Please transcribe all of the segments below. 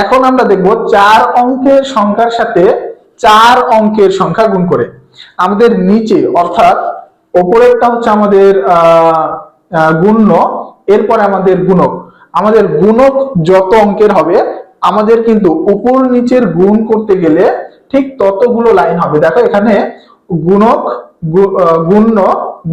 এখন আমরা দেখব 4 অঙ্কের সংখ্যার সাথে 4 অঙ্কের সংখ্যা গুণ করে। আমাদের নিচে অর্থাৎ উপরেরটা হচ্ছে আমাদের গুণ্য, এরপরে আমাদের গুণক। আমাদের গুণক যত অঙ্কের হবে আমাদের কিন্তু উপর নিচের গুণ করতে গেলে ঠিক ততগুলো লাইন হবে। দেখো এখানে গুণক, গুণ্য,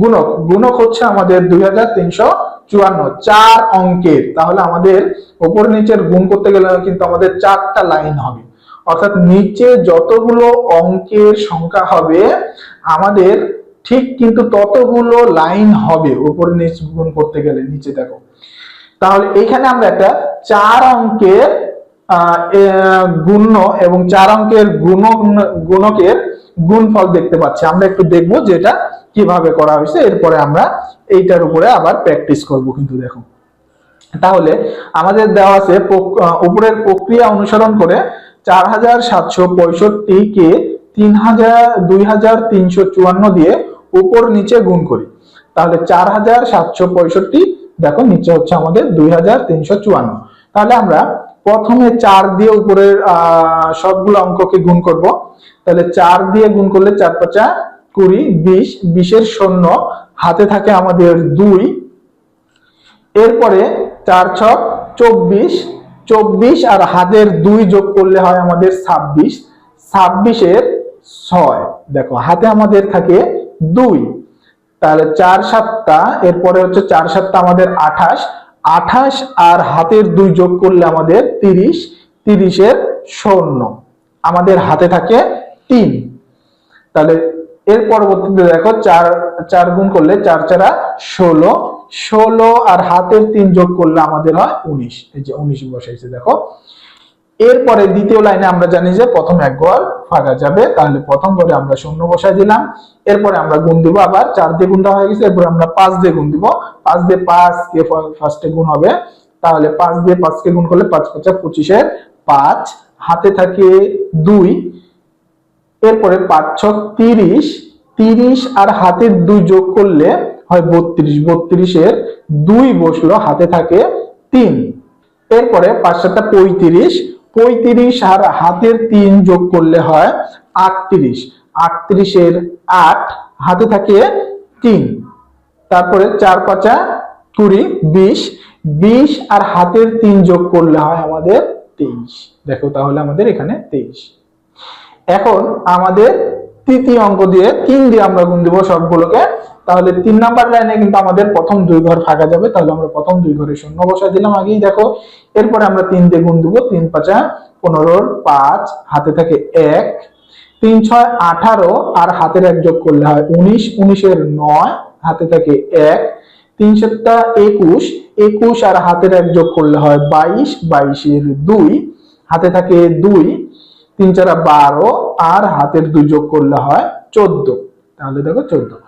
গুণক। গুণক হচ্ছে আমাদের 2354 4 অঙ্কের। তাহলে আমাদের উপর নিচের গুণ করতে গেলে কিন্তু আমাদের 4টা লাইন হবে। অর্থাৎ নিচে যতগুলো অঙ্কের সংখ্যা হবে আমাদের ঠিক কিন্তু ততগুলো লাইন হবে উপর নিচ গুণ করতে গেলে। নিচে দেখো, তাহলে এখানে আমরা একটা 4 অঙ্কের গুণ্য এবং 4 অঙ্কের গুণকের গুণফল দেখতে পাচ্ছি। আমরা একটু দেখবো যে এটা কিভাবে করা হয়েছে, এরপরে আমরা এইটার উপরে আবার প্র্যাকটিস করব। কিন্তু দেখো, তাহলে আমাদের দেওয়া আছে উপরের প্রক্রিয়া অনুসরণ করে 4765 কে 2354 দিয়ে উপর নিচে গুণ করি। তাহলে 4765, দেখো নিচে হচ্ছে আমাদের 2354। তাহলে আমরা প্রথমে 4 দিয়ে উপরের সবগুলো অঙ্ককে গুণ করব। তাহলে 4 দিয়ে গুণ করলে 4 × 5 = 20, 20 এর শূন্য হাতে থাকে আমাদের 2। এরপরে 4 × 6 = 24, 24 আর হাতের 2 যোগ করলে হয় আমাদের 26, 26 এর 6, দেখো হাতে আমাদের থাকে 2। তাহলে 4 × 7, এরপরে হচ্ছে 4 × 7 আমাদের 28, 28 আর হাতের 2 যোগ করলে আমাদের 30, 30 এর শূন্য আমাদের হাতে থাকে 3। তাহলে এর পরবর্তীতে দেখো 4 গুণ করলে 4 × 4 = 16, 16 আর হাতের 3 যোগ করলে আমাদের হয় 19। এই যে 19 বসাইছে দেখো। এরপরে দ্বিতীয় লাইনে আমরা জানি যে প্রথম এক ঘর ফাঁকা যাবে, তাহলে প্রথম ঘরে আমরা শূন্য বসাই দিলাম। এরপরে আমরা গুণ দিব, আবার 4 দিয়ে গুণ হয়ে গেছে, এরপরে আমরা 5 দিয়ে গুণ দিব। 5 দিয়ে 5 কে ফার্স্টে গুণ হবে, তাহলে 5 দিয়ে 5 কে গুণ করলে 5 × 5 = 25 এর 5, হাতে থাকে 2। এরপরে 5 × 6 = 30, 30 আর হাতের 2 যোগ করলে হয় 32, 32 এর 2 বসলো, হাতে থাকে 3। এরপরে 5 × 7 = 35, 35 আর হাতের 3 যোগ করলে হয় 38, 38 এর 8, হাতে থাকে 3। তারপরে 4 × 5 = 20, 20, 20 আর হাতের 3 যোগ করলে হয় আমাদের 23। দেখো তাহলে আমাদের এখানে 23। এখন আমাদের তৃতীয় অঙ্ক দিয়ে 3 দিয়ে আমরা গুণ দিব সবগুলোকে। তাহলে 3 নাম্বার লাইনে কিন্তু আমাদের প্রথম 2 ঘর ফাঁকা যাবে। তাহলে আমরা প্রথম 2 ঘরে শূন্য বসাই দিলাম আগেই দেখো। এরপরে আমরা 3 দিয়ে গুণ দিব, 3 × 5 = 15, 5 হাতে থাকে 1, 3 × 6 = 18 আর হাতের 1 যোগ করলে হয় 19, 19 এর 9 হাতে থাকে 1, 3 × 7 = 21, 21 আর হাতের 1 যোগ করলে হয় 22, 22 এর 2 হাতে থাকে 2, 3 × 4 = 12 আর হাতের 2 যোগ করলে হয় 14। তাহলে দেখো 14।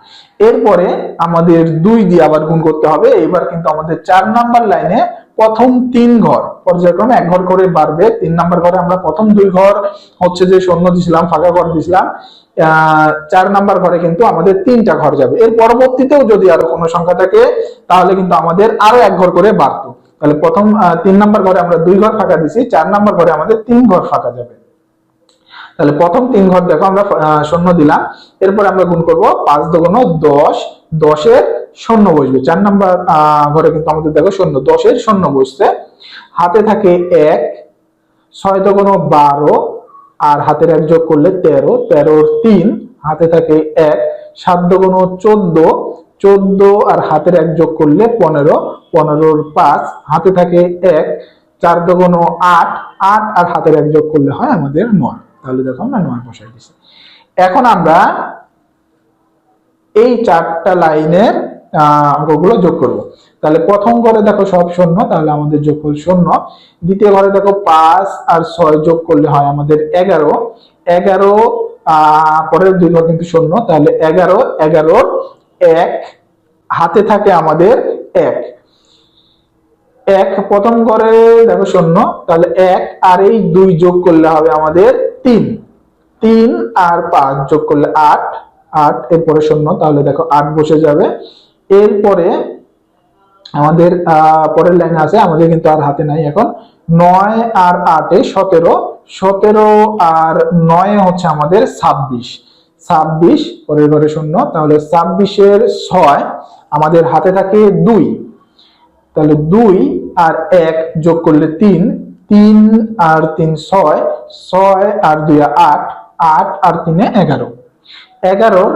এরপরে আমাদের 2 দিয়ে আবার গুণ করতে হবে। এবার কিন্তু আমাদের 4 নাম্বার লাইনে প্রথম 3 ঘর পর্যায়ক্রমে 1 ঘর করে বাড়বে। 3 নাম্বার ঘরে আমরা প্রথম 2 ঘর হচ্ছে যে শূন্য দিছিলাম, ফাঁকা ঘর দিছিলাম। 4 নাম্বার ঘরে কিন্তু আমাদের 3টা ঘর যাবে। এর পরবর্তীতেও যদি আরো কোনো সংখ্যা থাকে তাহলে কিন্তু আমাদের আরো 1 ঘর করে বাড়তো। তাহলে প্রথম 3 নাম্বার ঘরে আমরা 2 ঘর ফাঁকা দিছি, 4 নাম্বার ঘরে আমাদের 3 ঘর ফাঁকা যাবে। তাহলে প্রথম 3 ঘর দেখো আমরা শূন্য দিলাম। এরপর আমরা গুণ করব, 5 × 10, 10 এর শূন্য বসবে। 4 নাম্বার ঘরে কিন্তু আমাদের দেখো শূন্য, 10 এর শূন্য বসছে, হাতে থাকে 1, 6 × 12 আর হাতের 1 যোগ করলে 13, 13 এর 3 হাতে থাকে 1, 7 × 14, 14 আর হাতের 1 যোগ করলে 15, 15 এর 5 হাতে থাকে 1, 4 × 8, 8 আর হাতের 1 যোগ করলে হয় আমাদের 9। তাহলে দেখো আমরা 9 বসাই দিয়েছি। এখন আমরা এই 4টা লাইনের অঙ্কগুলো যোগ করব। তাহলে প্রথম ঘরে দেখো সব শূন্য, তাহলে আমাদের যোগফল 0। দ্বিতীয় ঘরে দেখো 5 আর 6 যোগ করলে হয় আমাদের 11, 11 পরের 2 ঘর কিন্তু শূন্য, তাহলে 11, 11 1 হাতে থাকে আমাদের 1, 1 প্রথম ঘরে দেখো শূন্য, তাহলে 1 আর এই 2 যোগ করলে হবে আমাদের 3, 3 আর 5 যোগ করলে 8, 8 এরপরে শূন্য, তাহলে দেখো 8 বসে যাবে। এরপরে আমাদের পরের লাইনে আছে, আমাদের কিন্তু আর হাতে নাই এখন 9 আর 8 17, 17 আর 9 হচ্ছে আমাদের 26, 26 পরের ঘরে শূন্য, তাহলে 26 এর 6 আমাদের হাতে থাকে 2, তাহলে 2 আর 1 যোগ করলে 3, 3 আর 3 6, 6 আর 2 8, 8 আর 3 11, 11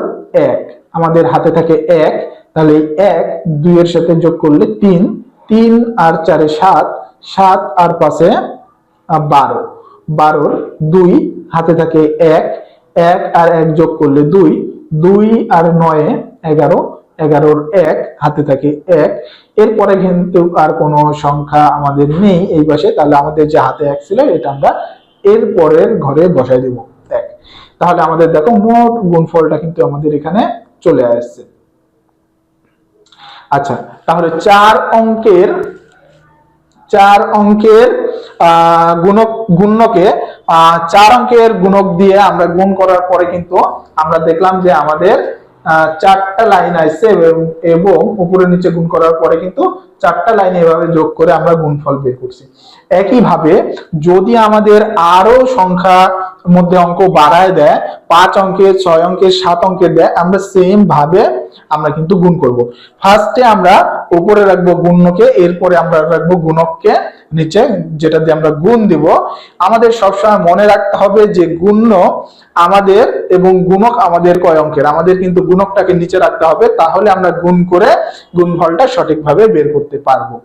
1 আমাদের হাতে থাকে 1, তাহলে 1 2 এর সাথে যোগ করলে 3, 3 আর 4 7, 7 আর 5 12, 12 2 হাতে থাকে 1, 1 আর 1 যোগ করলে 2, 2 আর 9 11, 11 1 হাতে থাকে 1। এরপরে কিন্তু আর কোনো সংখ্যা আমাদের নেই এই পাশে, তাহলে আমাদের যে হাতে 1 ছিল এটা আমরা এর পরের ঘরে বসাই দিব 1। তাহলে আমাদের দেখো মোট গুণফলটা কিন্তু আমাদের এখানে চলে আসছে। আচ্ছা, তাহলে 4 অঙ্কের গুণকে 4 অঙ্কের গুণক দিয়ে আমরা গুণ করার পরে কিন্তু আমরা দেখলাম যে আমাদের 4টা লাইন আসছে এবং উপরে নিচে গুণ করার পরে কিন্তু 4টা লাইন এভাবে যোগ করে আমরা গুণফল বের করছি। একইভাবে যদি আমাদের আরো সংখ্যা মধ্যে অঙ্ক বাড়ায় দেয়, 5 অঙ্কের 6 অঙ্কের 7 অঙ্কের দেয়, আমরা সেম ভাবে আমরা কিন্তু গুণ করব। ফার্স্টে আমরা উপরে রাখবো গুণকে, এরপরে আমরা রাখবো গুণককে নিচে, যেটা দিয়ে আমরা গুণ দিব। আমাদের সবসময় মনে রাখতে হবে যে গুণ্য আমাদের এবং গুণক আমাদের কয় অঙ্কের, আমাদের কিন্তু গুণকটাকে নিচে রাখতে হবে, তাহলে আমরা গুণ করে গুণফলটা সঠিকভাবে বের করতে পারবো।